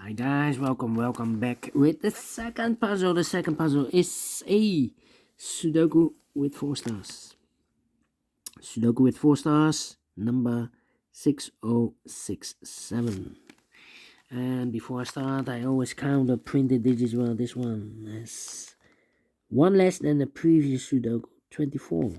Hi guys, welcome back with the second puzzle. The second puzzle is a Sudoku with 4 stars. Sudoku with 4 stars, number 6067. And before I start, I always count the printed digits. Well, this one is one less than the previous Sudoku, 24.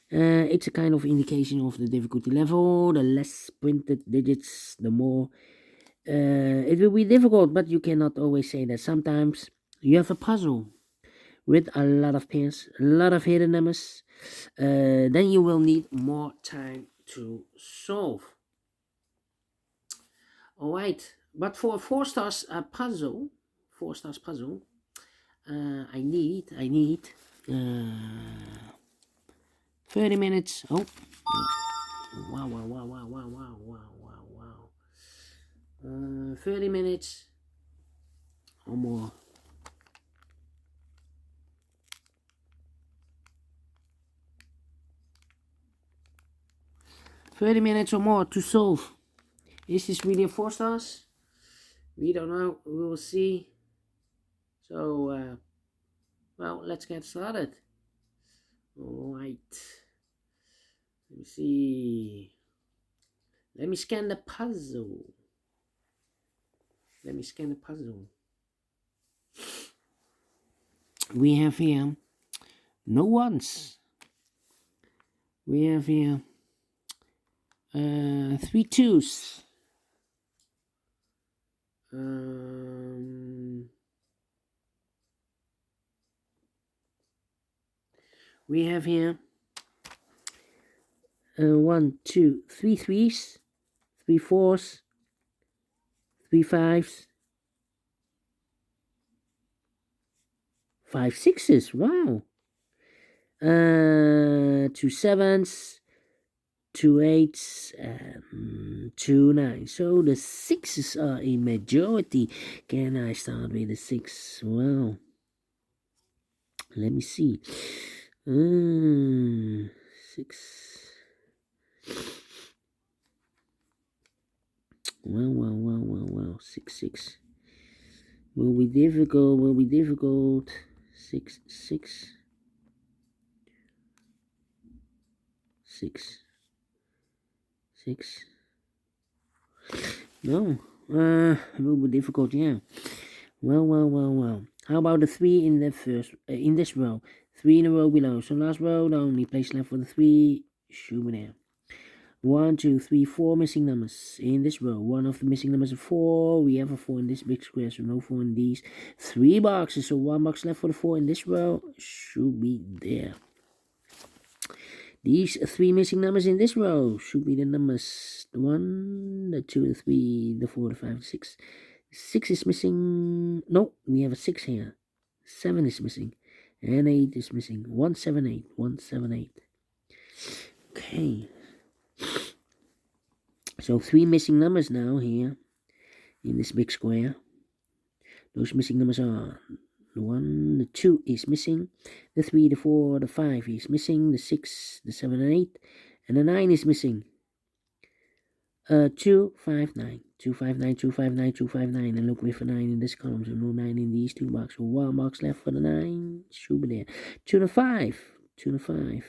It's a kind of indication of the difficulty level. The less printed digits, the more it will be difficult, but you cannot always say that. Sometimes you have a puzzle with a lot of pairs, a lot of hidden numbers. Then you will need more time to solve. All right, but for a 4 stars puzzle, 4 stars puzzle, I need 30 minutes. Oh, wow. 30 minutes or more. "30 minutes or more to solve. Is this really a 4 stars? We don't know. We will see. So, well, let's get started. All right. Let me see. Let me scan the puzzle. We have here no ones. We have here 3 twos. We have here 1, 2, 3 threes, 3 fours, 3 fives, 5 sixes. Wow. 2 sevens, 2 eights, 2 nines. So the sixes are a majority. Can I start with the 6? Well, let me see. 6. Well. 6. Will be difficult. 6. 6. No. It will be difficult, yeah. Well. How about the 3 in the first, in this row? 3 in a row below. So last row, the only place left for the 3 should be there. 1, 2, 3, 4 missing numbers in this row. One of the missing numbers is 4. We have a 4 in this big square, so no 4 in these 3 boxes. So 1 box left for the 4 in this row should be there. These 3 missing numbers in this row should be the numbers: the 1, the 2, the 3, the 4, the 5, the 6. 6 is missing. No, we have a 6 here. 7 is missing. And 8 is missing. 178. Okay. So 3 missing numbers now here in this big square. Those missing numbers are the 1, the 2 is missing, the 3, the 4, the 5 is missing, the 6, the 7 and 8, and the 9 is missing. 2, 5, 9. 2, 5, 9, 2, 5, 9, 2, 5, 9. And look, with a 9 in this column, so no 9 in these 2 boxes. So 1 box left for the 9. Should be there. 2 and a 5. 2 and a 5.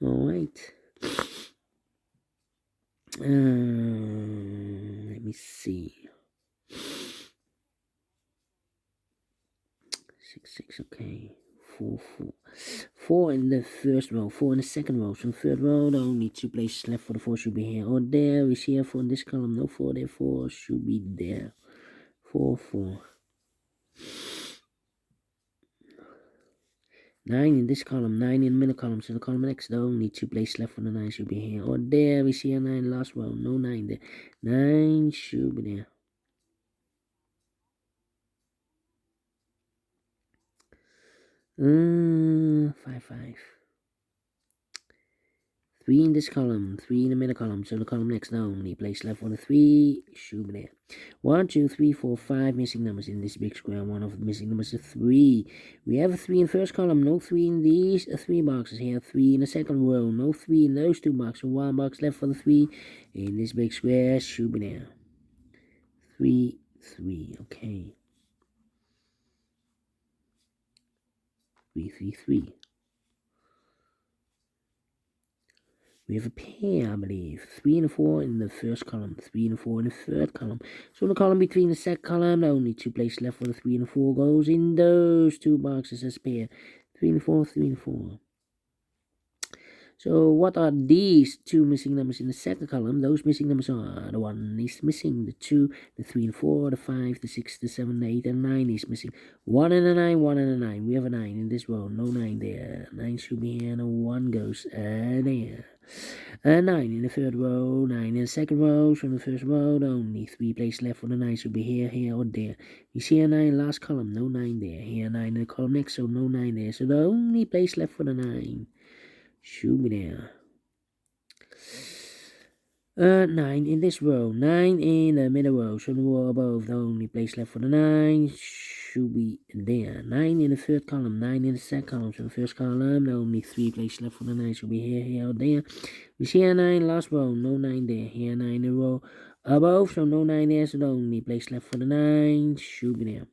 Alright. Let me see. 6, okay. 4 in the first row, 4 in the second row. So third row, the only 2 places left for the 4 should be here or there. We see a 4 in this column, no 4 there, 4 should be there. 4. 9 in this column, 9 in the middle column. So the column next, the only 2 places left for the 9 should be here or there. We see a 9 last row, no 9 there. 9 should be there. 5. 3 in this column, 3 in the middle column. So the column next, the only place left for the 3 should be there. 1, 2, 3, 4, 5 missing numbers in this big square. One of the missing numbers is 3. We have a 3 in the first column, no 3 in these 3 boxes here. 3 in the second row, no 3 in those 2 boxes. So 1 box left for the 3 in this big square should be there. 3, 3, okay. 3, 3, 3. We have a pair, I believe. 3 and a 4 in the first column, 3 and a 4 in the third column. So in the column between the second column, only 2 places left for the 3 and the 4 goes in those 2 boxes as a pair. 3 and 4, 3 and 4. So what are these 2 missing numbers in the second column? Those missing numbers are the 1 is missing, the 2, the 3 and 4, the 5, the 6, the 7, the 8, and 9 is missing. 1 and a 9, 1 and a 9. We have a 9 in this row, no 9 there. 9 should be here, and a 1 goes there. 9 in the third row, 9 in the second row. So in the first row, only 3 places left for the 9 should be here, here, or there. You see a 9 last column, no 9 there. Here 9 in the column next, so no 9 there. So the only place left for the 9 should be there. 9 in this row, 9 in the middle row, so the row above, the only place left for the 9 should be there. 9 in the third column, 9 in the second column, so the first column, the only 3 places left for the 9 should be here, here, or there. We see a 9 last row, no 9 there. Here 9 in the row above, so no 9 there, so the only place left for the 9 should be there.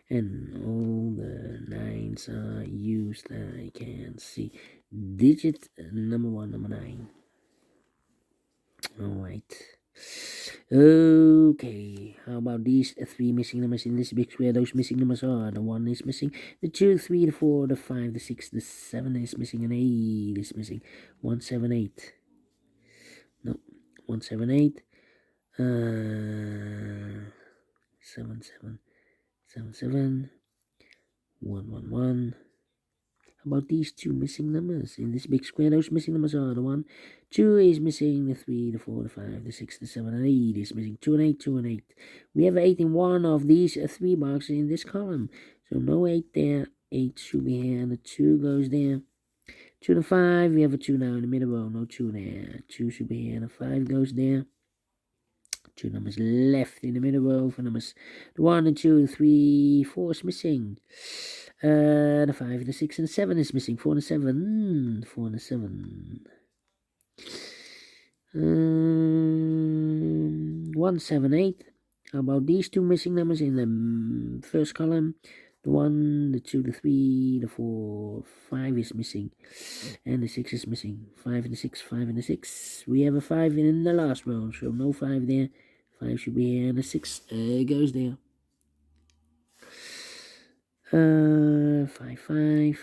And all the 9s are used, I can see. Digit number 1, number 9. Alright. Okay. How about these 3 missing numbers in this big square? Those missing numbers are the 1 is missing, the 2, 3, the 4, the 5, the 6, the 7 is missing, and 8 is missing. 1, 7, 8. No. 1, 7, 8. 7, 7. 7, 7. 1, 1, 1. About these 2 missing numbers in this big square? Those missing numbers are the 1, 2 is missing, the 3, the 4, the 5, the 6, the 7, and 8 is missing. 2 and 8, 2 and 8. We have 8 in one of these 3 boxes in this column. So no 8 there. 8 should be here, and the 2 goes there. 2 and 5, we have a 2 now in the middle row. No 2 there. 2 should be here, and the 5 goes there. 2 numbers left in the middle row for numbers 1 and 2 and 3, 4 is missing. The 5, the 6, and the 7 is missing. 4 and 7. 4 and 7. 1, 7, 8. How about these 2 missing numbers in the first column? The 1, the 2, the 3, the 4, 5 is missing. And the 6 is missing. 5 and the 6, 5 and the 6. We have a 5 in the last row, so no 5 there. 5 should be here, and the 6 goes there. 5, 5,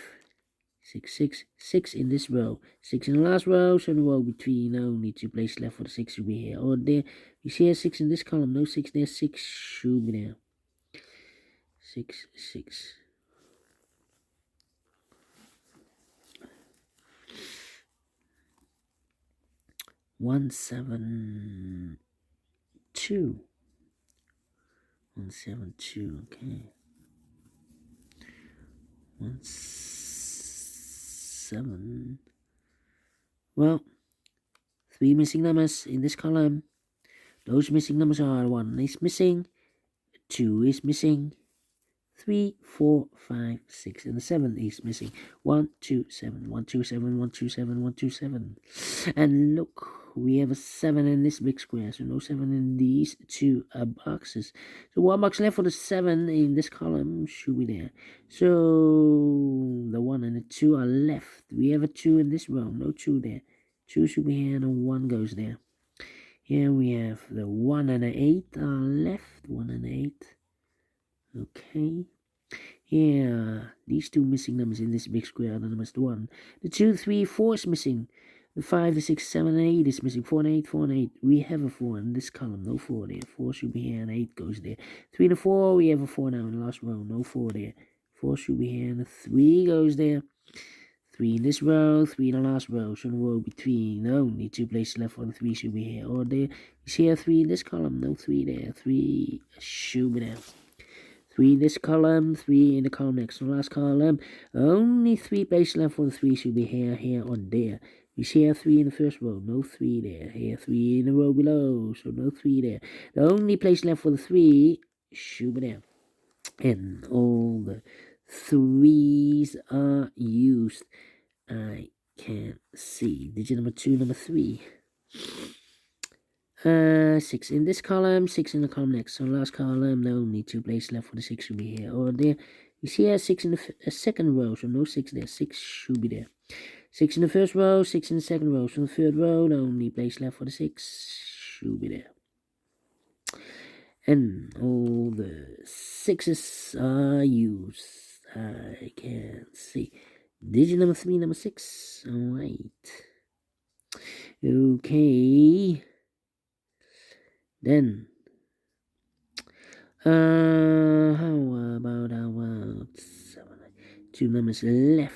6, 6, 6 in this row, 6 in the last row, so the row between only 2 places left for the 6 should be here or there. You see a 6 in this column, no 6 there, 6 should be there. 6, 6. One, 7, 2. 1, 7, 2, okay. 1, 7. Well, 3 missing numbers in this column. Those missing numbers are 1 is missing, 2 is missing, 3, 4, 5, 6, and the 7 is missing. 1, 2, 7, 1, 2, 7, 1, 2, 7, 1, 2, 7. And look, we have a 7 in this big square, so no 7 in these 2 boxes. So 1 box left for the 7 in this column should be there. So the 1 and the 2 are left. We have a 2 in this row, no 2 there. 2 should be here, and a 1 goes there. Here we have the 1 and the 8 are left. 1 and 8. Okay. Here, these 2 missing numbers in this big square are the numbers 1. The 2, 3, 4 is missing. The 5, the 6, 7, and 8 is missing. 4 and 8, 4 and 8. We have a 4 in this column. No 4 there. 4 should be here, and 8 goes there. 3 and a 4, we have a 4 now in the last row. No 4 there. 4 should be here, and the 3 goes there. 3 in this row, 3 in the last row. So the row between only 2 places left for the 3 should be here or there. You see a 3 in this column, no 3 there. 3 should be there. 3 in this column, 3 in the column next to the last column. Only 3 places left for the 3 should be here, here, or there. You see a 3 in the first row, no 3 there. Here 3 in the row below, so no 3 there. The only place left for the 3 should be there. And all the 3s are used. I can see digit number 2, number 3. 6 in this column, 6 in the column next. So last column, no need 2 places left for the 6 should be here or there. You see here 6 in the second row, so no 6 there. 6 should be there. 6 in the first row, 6 in the second row. So the third row, the only place left for the 6 should be there. And all the 6s are used. I can see. Digit number 3, number 6. Alright. Okay. Then. How about 7, 2 numbers left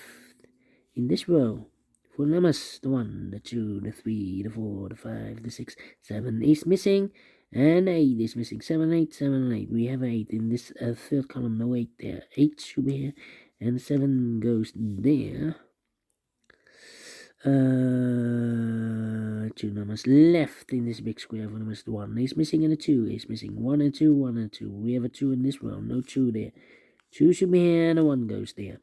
in this row. 4 numbers, the 1, the 2, the 3, the 4, the 5, the 6, 7 is missing, and 8 is missing. 7, 8, 7, 8. We have 8 in this third column, no 8 there. 8 should be here, and 7 goes there. 2 numbers left in this big square. 4 numbers, the 1 is missing, and the 2 is missing. 1 and 2, 1 and 2. We have a 2 in this row, no 2 there. 2 should be here, and a 1 goes there.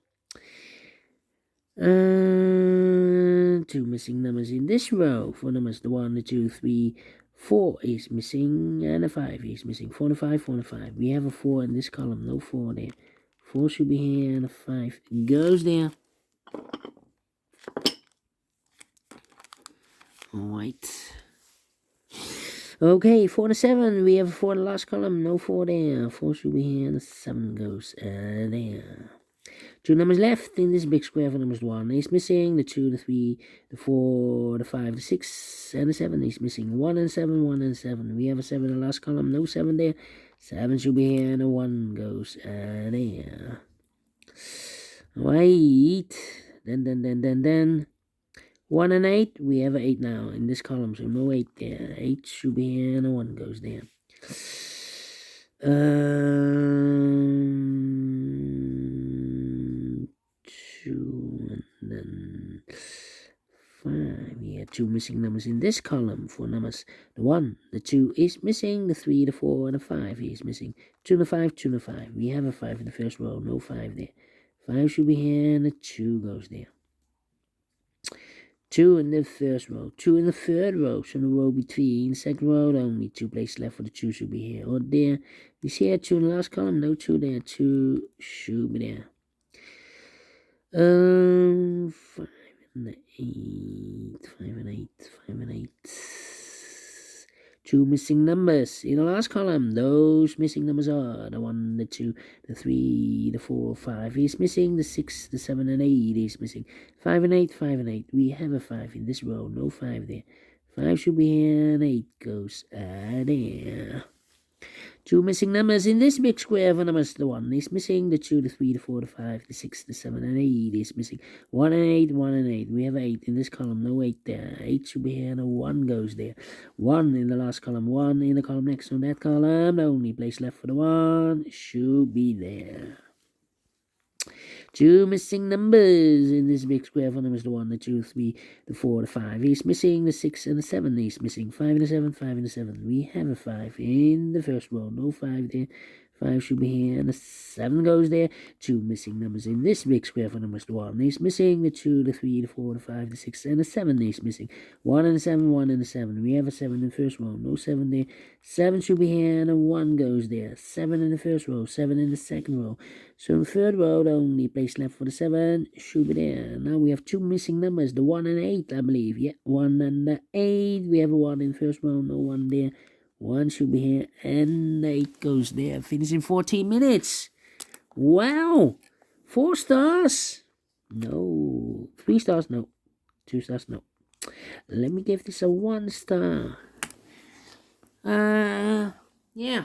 2 missing numbers in this row. 4 numbers, the 1, the 2, 3, 4 is missing, and a 5 is missing. 4 and 5, 4 and 5. We have a 4 in this column, no 4 there. 4 should be here, and a 5 goes there. Alright. Okay, 4 and 7. We have a 4 in the last column, no 4 there. 4 should be here, and a 7 goes there. 2 numbers left in this big square. 4 numbers, 1 is missing, the 2, the 3, the 4, the 5, the 6, and the 7 is missing. 1 and 7, 1 and 7. We have a 7 in the last column, no 7 there. 7 should be here, and a 1 goes there. Right. Then. 1 and 8, we have an 8 now in this column, so no 8 there. 8 should be here, and a 1 goes there. 2 and then 5. We have 2 missing numbers in this column. 4 numbers. The 1, the 2 is missing. The 3, the 4, and the 5 is missing. 2 and the 5, 2 and the 5. We have a 5 in the first row, no 5 there. 5 should be here, and the 2 goes there. 2 in the first row, 2 in the third row, so the row between the second row, only 2 places left for the 2 should be here or there. You see here 2 in the last column, no 2 there, 2 should be there. 5 and 8, 5 and 8, 5 and 8. 2 missing numbers in the last column. Those missing numbers are the 1, the 2, the 3, the 4, 5 is missing. The 6, the 7, and 8 is missing. 5 and 8, 5 and 8. We have a 5 in this row, no 5 there. 5 should be here, and 8 goes there. 2 missing numbers in this big square. 4 numbers, the 1 is missing. The 2, the 3, the 4, the 5, the 6, the 7, and 8 is missing. 1 and 8, 1 and 8. We have 8 in this column, no 8 there. 8 should be here, and a 1 goes there. 1 in the last column, 1 in the column next on that column. The only place left for the 1 should be there. 2 missing numbers in this big square. 4 numbers, the 1, the 2, 3, the 4, the 5 is missing. The 6 and the 7 is missing. 5 and the 7, 5 and the 7. We have a 5 in the first row, no 5 there. 5 should be here, and the 7 goes there. 2 missing numbers in this big square. 4 numbers, the 1 is missing. The 2, the 3, the 4, the 5, the 6, and the 7 is missing. 1 and the 7, 1 and the 7. We have a 7 in the first row, no 7 there. 7 should be here, and a 1 goes there. 7 in the first row, 7 in the second row. So in the third row, the only place left for the 7 should be there. Now we have 2 missing numbers, the 1 and 8, I believe. Yeah, 1 and the 8. We have a 1 in the first row, no 1 there. 1 should be here, and 8 goes there. Finish in 14 minutes. Wow. 4 stars. No. 3 stars, no. 2 stars, no. Let me give this a 1 star. Yeah.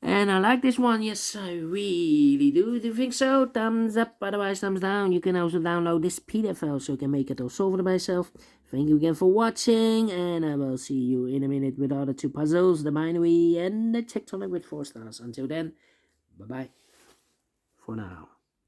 And I like this one, yes, I really do. Do you think so? Thumbs up, otherwise thumbs down. You can also download this PDF file so you can make it all solve it by yourself. Thank you again for watching, and I will see you in a minute with the other 2 puzzles, the binary and the tectonic with 4 stars. Until then, bye-bye for now.